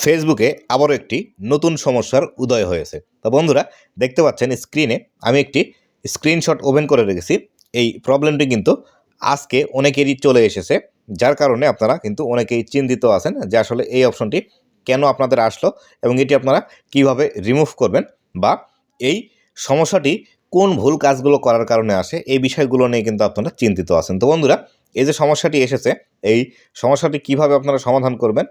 ফেসবুকে আবারও একটি নতুন সমস্যার উদয় হয়েছে। তো বন্ধুরা, দেখতে পাচ্ছেন স্ক্রিনে আমি একটি স্ক্রিনশট ওপেন করে রেখেছি। এই প্রবলেমটি কিন্তু আজকে অনেকেরই চলে এসেছে, যার কারণে আপনারা কিন্তু অনেকেই চিন্তিত আছেন যে আসলে এই অপশনটি কেন আপনাদের আসলো এবং এটি আপনারা কিভাবে রিমুভ করবেন, বা এই সমস্যাটি কোন ভুল কাজগুলো করার কারণে আসে, এই বিষয়গুলো নিয়ে কিন্তু আপনারা চিন্তিত আছেন। তো বন্ধুরা, এই যে সমস্যাটি এসেছে, এই সমস্যাটি কিভাবে আপনারা সমাধান করবেন,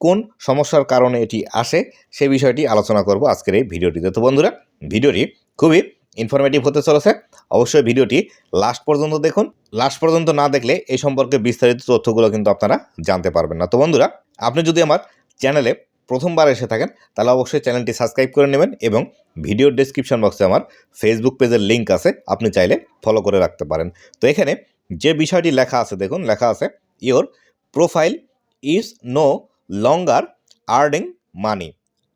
কোন সমস্যার কারণে এটি আসে, সে বিষয়টি আলোচনা করব আজকের এই ভিডিওটিতে। তো বন্ধুরা, ভিডিওটি খুবই ইনফরমেটিভ হতে চলেছে। অবশ্যই ভিডিওটি লাস্ট পর্যন্ত দেখুন। লাস্ট পর্যন্ত না দেখলে এই সম্পর্কে বিস্তারিত তথ্যগুলো কিন্তু আপনারা জানতে পারবেন না। তো বন্ধুরা, আপনি যদি আমার চ্যানেলে প্রথমবার এসে থাকেন তাহলে অবশ্যই চ্যানেলটি সাবস্ক্রাইব করে নেবেন এবং ভিডিওর ডেসক্রিপশন বক্সে আমার ফেসবুক পেজের লিঙ্ক আছে, আপনি চাইলে ফলো করে রাখতে পারেন। তো এখানে যে বিষয়টি লেখা আছে, দেখুন লেখা আছে, your profile is no longer earning money.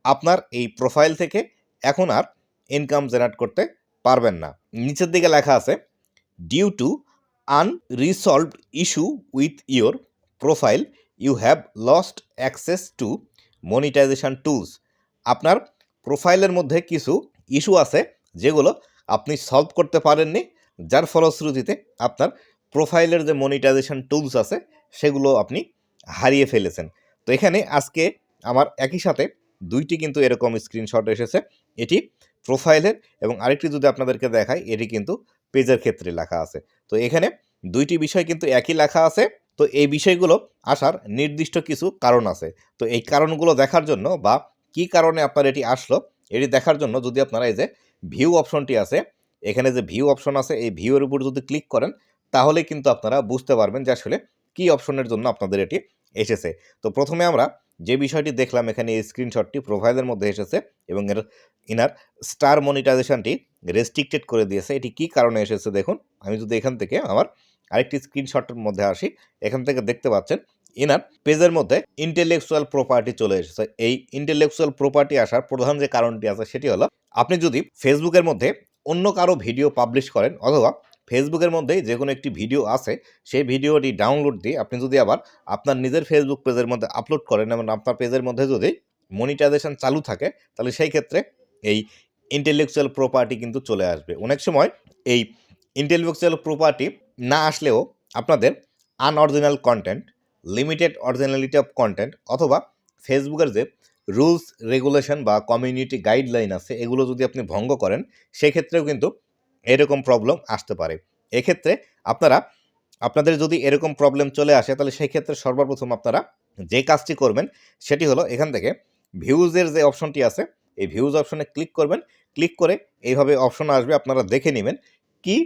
আপনার এই প্রোফাইল থেকে এখন আর ইনকাম জেনারেট করতে পারবেন না। নিচের দিকে লেখা আছে, due to unresolved issue with your profile you have lost access to monetisation tools. আপনার প্রোফাইলের মধ্যে কিছু ইস্যু আছে যেগুলো আপনি সলভ করতে পারেননি, যার ফলশ্রুতিতে আপনার প্রোফাইলের যে মনিটাইজেশন টুলস আছে সেগুলো আপনি হারিয়ে ফেলেছেন। তো এখানে আজকে আমার একই সাথে দুইটি কিন্তু এরকম স্ক্রিনশট এসেছে। এটি প্রোফাইলের এবং আরেকটি যদি আপনাদেরকে দেখাই, এটি কিন্তু পেজের ক্ষেত্রে লেখা আছে। তো এখানে দুইটি বিষয় কিন্তু একই লেখা আছে। তো এই বিষয়গুলো আসার নির্দিষ্ট কিছু কারণ আছে। তো এই কারণগুলো দেখার জন্য, বা কি কারণে আপনার এটি আসলো, এটি দেখার জন্য যদি আপনারা এই যে ভিউ অপশনটি আছে, এখানে যে ভিউ অপশন আছে, এই ভিউয়ের উপর যদি ক্লিক করেন তাহলে কিন্তু আপনারা বুঝতে পারবেন যে আসলে কী অপশনের জন্য আপনাদের এটি এসেছে। তো প্রথমে আমরা যে বিষয়টি দেখলাম, এখানে এই স্ক্রিনশটটি প্রোফাইলের মধ্যে এসেছে এবং এর ইনার স্টার মনিটাইজেশনটি রেস্ট্রিক্টেড করে দিয়েছে। এটি কী কারণে এসেছে দেখুন। আমি যদি এখান থেকে আমার আরেকটি স্ক্রিনশটের মধ্যে আসি, এখান থেকে দেখতে পাচ্ছেন ইনার পেজের মধ্যে ইন্টেলেকচুয়াল প্রপার্টি চলে এসেছে। এই ইন্টেলেকচুয়াল প্রপার্টি আসার প্রধান যে কারণটি আছে সেটি হলো, আপনি যদি ফেসবুকের মধ্যে অন্য কারো ভিডিও পাবলিশ করেন, অথবা ফেসবুকের মধ্যেই যে কোনো একটি ভিডিও আছে সেই ভিডিওটি ডাউনলোড দিয়ে আপনি যদি আবার আপনার নিজের ফেসবুক পেজের মধ্যে আপলোড করেন এবং আপনার পেজের মধ্যে যদি মনিটাইজেশন চালু থাকে, তাহলে সেই ক্ষেত্রে এই ইন্টেলেকচুয়াল প্রপার্টি কিন্তু চলে আসবে। অনেক সময় এই ইন্টেলেকচুয়াল প্রপার্টি না আসলেও আপনাদের unoriginal content, limited originality of content, অথবা ফেসবুকের যে রুলস রেগুলেশন বা কমিউনিটি গাইডলাইন আছে, এগুলো যদি আপনি ভঙ্গ করেন, সেক্ষেত্রেও কিন্তু এরকম প্রবলেম আসতে পারে। এক্ষেত্রে আপনাদের যদি এরকম প্রবলেম চলে আসে, তাহলে সেই ক্ষেত্রে সর্বপ্রথম আপনারা যে কাজটি করবেন সেটি হলো, এখান থেকে ভিউজের যে অপশনটি আছে, এই ভিউজ অপশনে ক্লিক করবেন। ক্লিক করে এইভাবে অপশন আসবে, আপনারা দেখে নেবেন কি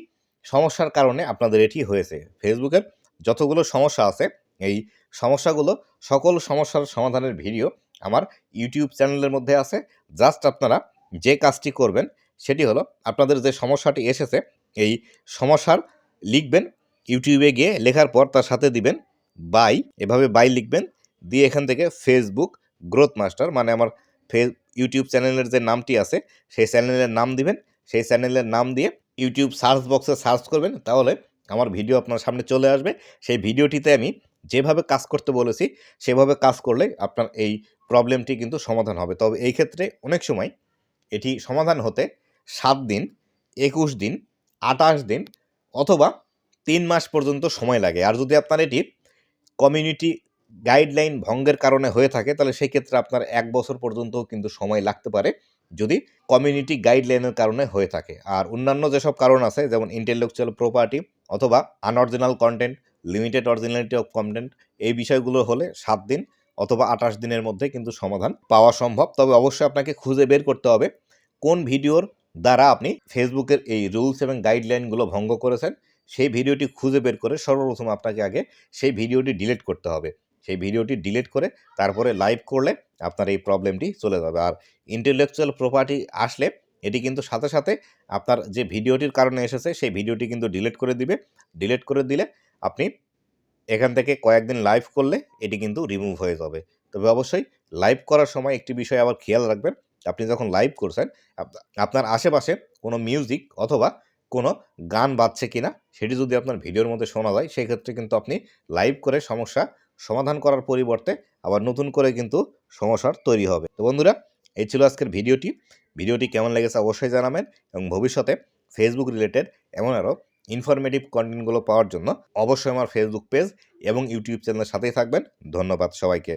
সমস্যার কারণে আপনাদের এটি হয়েছে। ফেসবুকের যতগুলো সমস্যা আছে, এই সমস্যাগুলো, সকল সমস্যার সমাধানের ভিডিও আমার ইউটিউব চ্যানেলের মধ্যে আছে। জাস্ট আপনারা যে কাজটি করবেন সেটি হলো, আপনাদের যে সমস্যাটি এসেছে এই সমস্যার লিখবেন, ইউটিউবে গিয়ে লেখার পর তার সাথে দিবেন বাই, এভাবে বাই লিখবেন, দিয়ে এখান থেকে ফেসবুক গ্রোথ মাস্টার, মানে আমার ইউটিউব চ্যানেলের যে নামটি আছে সেই চ্যানেলের নাম দিবেন। সেই চ্যানেলের নাম দিয়ে ইউটিউব সার্চ বক্সে সার্চ করবেন, তাহলে আমার ভিডিও আপনার সামনে চলে আসবে। সেই ভিডিওটিতে আমি যেভাবে কাজ করতে বলেছি সেভাবে কাজ করলে আপনার এই প্রবলেমটি কিন্তু সমাধান হবে। তবে এই ক্ষেত্রে অনেক সময় এটি সমাধান হতে 7 দিন, 21 দিন, 28 দিন অথবা 3 মাস পর্যন্ত সময় লাগে। আর যদি আপনার এটি কমিউনিটি গাইডলাইন ভঙ্গের কারণে হয়ে থাকে, তাহলে সেই ক্ষেত্রে আপনার 1 বছর পর্যন্তও কিন্তু সময় লাগতে পারে, যদি কমিউনিটি গাইডলাইনের কারণে হয়ে থাকে। আর অন্যান্য যেসব কারণ আছে, যেমন ইন্টেলেকচুয়াল প্রপার্টি অথবা unoriginal content, limited originality of content, এই বিষয়গুলো হলে 7 দিন অথবা 28 দিনের মধ্যে কিন্তু সমাধান পাওয়া সম্ভব। তবে অবশ্যই আপনাকে খুঁজে বের করতে হবে কোন ভিডিওর দ্বারা আপনি ফেসবুকের এই রুলস এবং গাইডলাইনগুলো ভঙ্গ করেছেন। সেই ভিডিওটি খুঁজে বের করে সর্বপ্রথম আপনাকে আগে সেই ভিডিওটি ডিলিট করতে হবে। সেই ভিডিওটি ডিলিট করে তারপরে লাইভ করলে আপনার এই প্রবলেমটি চলে যাবে। আর ইন্টেলেকচুয়াল প্রপার্টি আসলে এটি কিন্তু সাথে সাথে আপনার যে ভিডিওটির কারণে এসেছে সেই ভিডিওটি কিন্তু ডিলিট করে দিবে। ডিলিট করে দিলে আপনি এখান থেকে কয়েকদিন লাইভ করলে এটি কিন্তু রিমুভ হয়ে যাবে। তবে অবশ্যই লাইভ করার সময় একটি বিষয় আবার খেয়াল রাখবেন, আপনি যখন লাইভ করছেন আপনার আশেপাশে কোনো মিউজিক অথবা কোনো গান বাজছে কিনা সেটি যদি আপনার ভিডিওর মধ্যে শোনা যায়, সেক্ষেত্রে কিন্তু আপনি লাইভ করে সমস্যা সমাধান করার পরিবর্তে আবার নতুন করে কিন্তু সমস্যার তৈরি হবে। তো বন্ধুরা, এই ছিল আজকের ভিডিওটি কেমন লেগেছে অবশ্যই জানাবেন এবং ভবিষ্যতে ফেসবুক রিলেটেড এমন আরও ইনফরমেটিভ কন্টেন্টগুলো পাওয়ার জন্য অবশ্যই আমার ফেসবুক পেজ এবং ইউটিউব চ্যানেলের সাথেই থাকবেন। ধন্যবাদ সবাইকে।